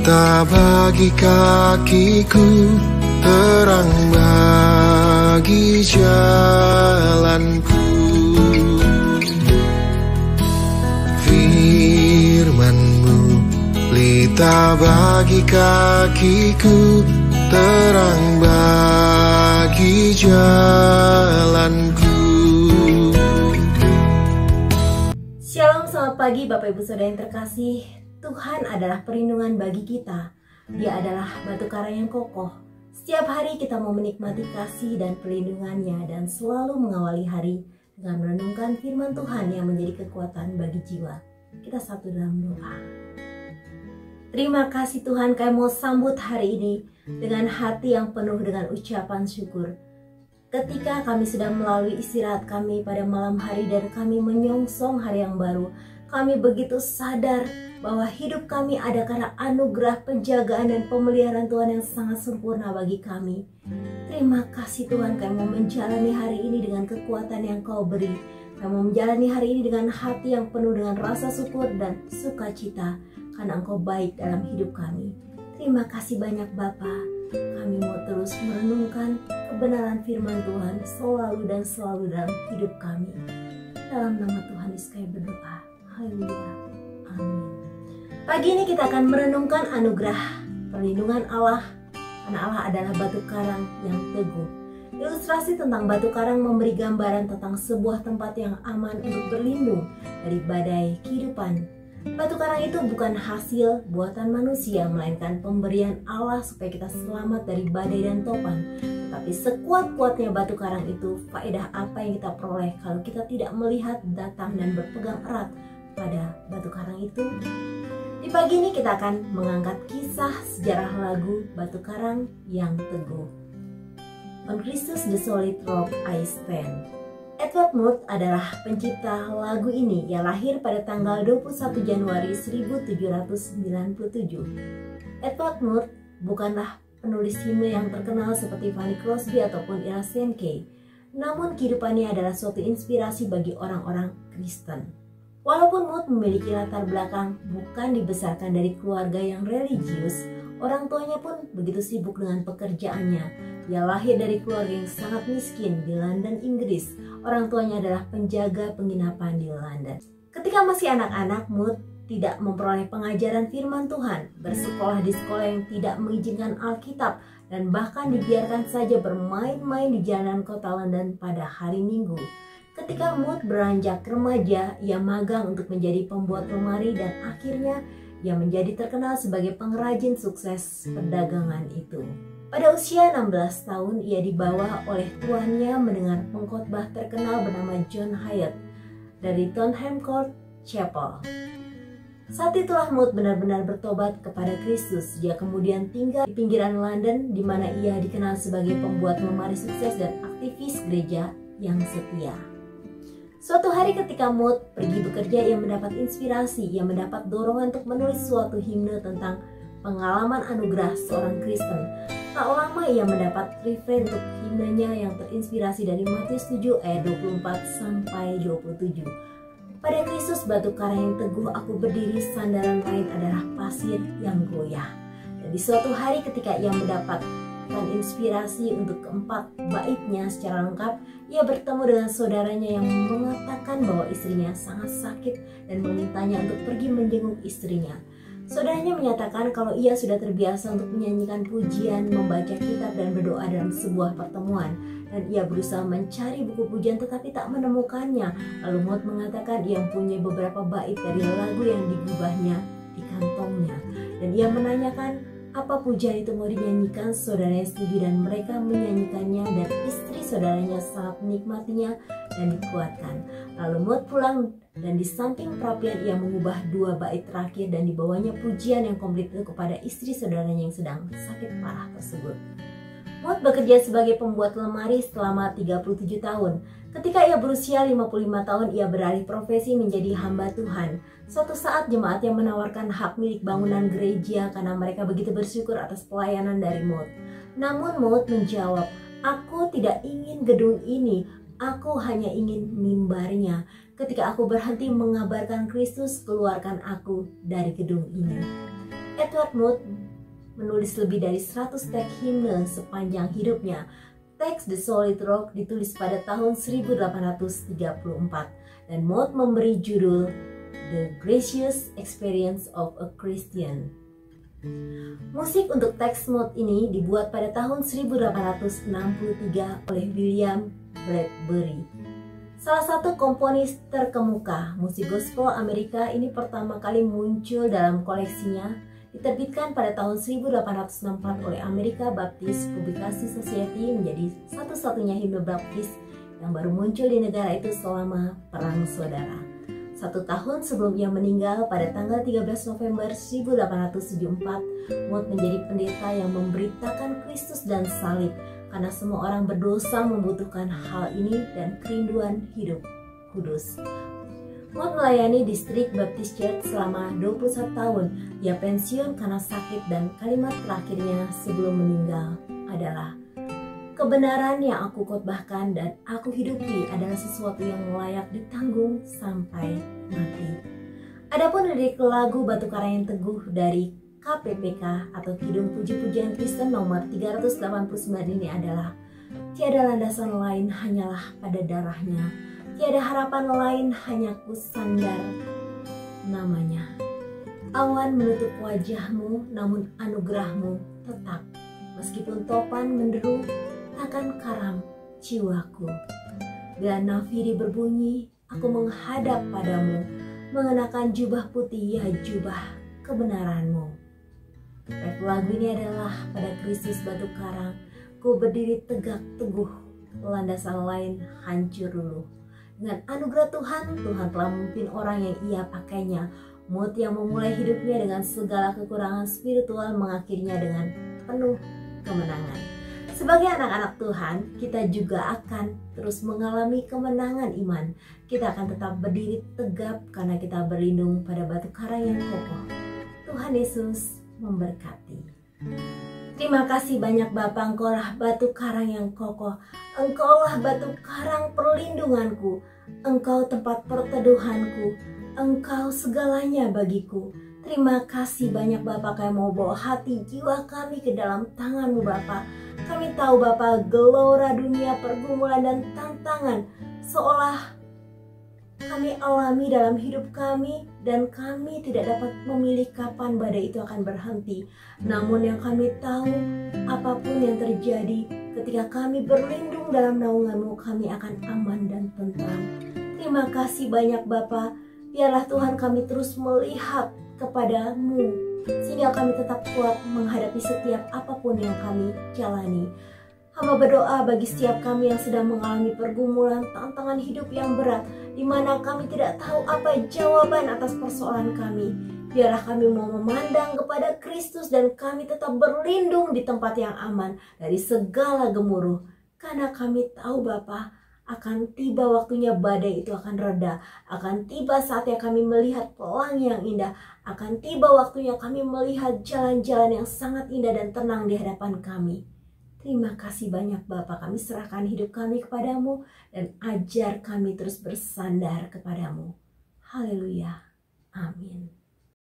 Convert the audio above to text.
Pelita bagi kakiku, terang bagi jalanku. Firman-Mu pelita bagi kakiku, terang bagi jalanku. Shalom, selamat pagi Bapak Ibu Saudara yang terkasih. Tuhan adalah perlindungan bagi kita. Dia adalah batu karang yang kokoh. Setiap hari kita mau menikmati kasih dan perlindungannya dan selalu mengawali hari dengan merenungkan firman Tuhan yang menjadi kekuatan bagi jiwa. Kita satu dalam doa. Terima kasih Tuhan, kami mau sambut hari ini dengan hati yang penuh dengan ucapan syukur. Ketika kami sudah melalui istirahat kami pada malam hari dan kami menyongsong hari yang baru, kami begitu sadar bahwa hidup kami ada karena anugerah, penjagaan, dan pemeliharaan Tuhan yang sangat sempurna bagi kami. Terima kasih Tuhan, kami mau menjalani hari ini dengan kekuatan yang Kau beri. Kami mau menjalani hari ini dengan hati yang penuh dengan rasa syukur dan sukacita, karena Engkau baik dalam hidup kami. Terima kasih banyak Bapa. Kami mau terus merenungkan kebenaran firman Tuhan selalu dan selalu dalam hidup kami. Dalam nama Tuhan Yesus kami berdoa. Haleluya. Amin. Pagi ini kita akan merenungkan anugerah perlindungan Allah, karena Allah adalah batu karang yang teguh. Ilustrasi tentang batu karang memberi gambaran tentang sebuah tempat yang aman untuk berlindung dari badai kehidupan. Batu karang itu bukan hasil buatan manusia, melainkan pemberian Allah supaya kita selamat dari badai dan topan. Tetapi sekuat-kuatnya batu karang itu, faedah apa yang kita peroleh kalau kita tidak melihat, datang, dan berpegang erat pada batu karang itu? Di pagi ini kita akan mengangkat kisah sejarah lagu Batu Karang yang Teguh. On Christus the Solid Rock I Stand. Edward Moore adalah pencipta lagu ini. Ia lahir pada tanggal 21 Januari 1797. Edward Moore bukanlah penulis himne yang terkenal seperti Fanny Crosby ataupun Ella Sankey. Namun kehidupannya adalah suatu inspirasi bagi orang-orang Kristen. Walaupun Moore memiliki latar belakang bukan dibesarkan dari keluarga yang religius, orang tuanya pun begitu sibuk dengan pekerjaannya. Dia lahir dari keluarga yang sangat miskin di London, Inggris. Orang tuanya adalah penjaga penginapan di London. Ketika masih anak-anak, Moore tidak memperoleh pengajaran firman Tuhan, bersekolah di sekolah yang tidak mengizinkan Alkitab, dan bahkan dibiarkan saja bermain-main di jalanan kota London pada hari Minggu. Ketika Moore beranjak remaja, ia magang untuk menjadi pembuat lemari dan akhirnya ia menjadi terkenal sebagai pengrajin sukses perdagangan itu. Pada usia 16 tahun, ia dibawa oleh tuannya mendengar pengkhotbah terkenal bernama John Hyatt dari Tottenham Court Chapel. Saat itulah Moore benar-benar bertobat kepada Kristus. Dia kemudian tinggal di pinggiran London, di mana ia dikenal sebagai pembuat lemari sukses dan aktivis gereja yang setia. Suatu hari ketika Moore pergi bekerja, ia mendapat inspirasi. Ia mendapat dorongan untuk menulis suatu himne tentang pengalaman anugerah seorang Kristen. Tak lama ia mendapat refrain untuk himnenya yang terinspirasi dari Matius 7 ayat 24 sampai 27. Pada Kristus batu karang yang teguh aku berdiri, sandaran lain adalah pasir yang goyah. Dan di suatu hari ketika ia mendapatkan inspirasi untuk keempat baitnya secara lengkap, ia bertemu dengan saudaranya yang mengatakan bahwa istrinya sangat sakit dan memintanya untuk pergi menjenguk istrinya. Saudaranya menyatakan kalau ia sudah terbiasa untuk menyanyikan pujian, membaca kitab, dan berdoa dalam sebuah pertemuan. Dan ia berusaha mencari buku pujian tetapi tak menemukannya. Lalu Moore mengatakan ia mempunyai beberapa bait dari lagu yang digubahnya di kantongnya. Dan ia menanyakan apa pujian itu mau dinyanyikan. Saudaranya setuju dan mereka menyanyikannya, dan istri saudaranya sangat menikmatinya dan dikuatkan. Lalu Moore pulang dan di samping perapian ia mengubah dua bait terakhir dan dibawanya pujian yang komplit itu kepada istri saudaranya yang sedang sakit parah tersebut. Moore bekerja sebagai pembuat lemari selama 37 tahun. Ketika ia berusia 55 tahun, ia beralih profesi menjadi hamba Tuhan. Suatu saat jemaatnya menawarkan hak milik bangunan gereja karena mereka begitu bersyukur atas pelayanan dari Moore. Namun Moore menjawab, "Aku tidak ingin gedung ini, aku hanya ingin mimbarnya. Ketika aku berhenti mengabarkan Kristus, keluarkan aku dari gedung ini." Edward Mood menulis lebih dari 100 teks himne sepanjang hidupnya. Teks The Solid Rock ditulis pada tahun 1834 dan Mood memberi judul The Gracious Experience of a Christian. Musik untuk teks Mood ini dibuat pada tahun 1863 oleh William Bradbury. Salah satu komponis terkemuka musik gospel Amerika ini pertama kali muncul dalam koleksinya, diterbitkan pada tahun 1864 oleh America Baptist Publication Society, menjadi satu-satunya himne baptis yang baru muncul di negara itu selama Perang Saudara. 1 tahun sebelum ia meninggal pada tanggal 13 November 1874, Mood menjadi pendeta yang memberitakan Kristus dan salib, karena semua orang berdosa membutuhkan hal ini dan kerinduan hidup kudus. Mood melayani distrik Baptist Church selama 21 tahun. Ia pensiun karena sakit dan kalimat terakhirnya sebelum meninggal adalah, "Kebenaran yang aku khotbahkan dan aku hidupi adalah sesuatu yang layak ditanggung sampai mati." Adapun lirik lagu Batu Karang yang Teguh dari KPPK atau Kidung Puji-Pujian Kristen nomor 389 ini adalah, "Tiada landasan lain hanyalah pada darahnya, tiada harapan lain hanya ku sandar namanya. Awan menutup wajahmu, namun anugerahmu tetap. Meskipun topan menderu, takkan karam jiwaku. Bila nafiri berbunyi, aku menghadap padamu, mengenakan jubah putih, ya jubah kebenaranmu." Ref lagu ini adalah, "Pada Kristus batu karang, ku berdiri tegak teguh, landasan lain hancur luluh. Dengan anugerah Tuhan, Tuhan telah memimpin orang yang ia pakainya." Mood yang memulai hidupnya dengan segala kekurangan spiritual mengakhirinya dengan penuh kemenangan. Sebagai anak-anak Tuhan, kita juga akan terus mengalami kemenangan iman. Kita akan tetap berdiri tegap karena kita berlindung pada batu karang yang kokoh. Tuhan Yesus memberkati. Terima kasih banyak Bapa, Engkaulah batu karang yang kokoh. Engkaulah batu karang perlindunganku. Engkau tempat perteduhanku. Engkau segalanya bagiku. Terima kasih banyak Bapa, kami mau bawa hati jiwa kami ke dalam tangan-Mu Bapa. Kami tahu Bapa, gelora dunia, pergumulan dan tantangan seolah kami alami dalam hidup kami, dan kami tidak dapat memilih kapan badai itu akan berhenti. Namun yang kami tahu, apapun yang terjadi, ketika kami berlindung dalam naungan-Mu, kami akan aman dan tentram. Terima kasih banyak Bapa. Biarlah Tuhan kami terus melihat kepada-Mu, sehingga kami tetap kuat menghadapi setiap apapun yang kami jalani. Hamba berdoa bagi setiap kami yang sedang mengalami pergumulan, tantangan hidup yang berat, di mana kami tidak tahu apa jawaban atas persoalan kami. Biarlah kami mau memandang kepada Kristus dan kami tetap berlindung di tempat yang aman dari segala gemuruh. Karena kami tahu Bapa, akan tiba waktunya badai itu akan reda, akan tiba saatnya kami melihat pelangi yang indah, akan tiba waktunya kami melihat jalan-jalan yang sangat indah dan tenang di hadapan kami. Terima kasih banyak Bapa, kami serahkan hidup kami kepadamu dan ajar kami terus bersandar kepadamu. Haleluya. Amin.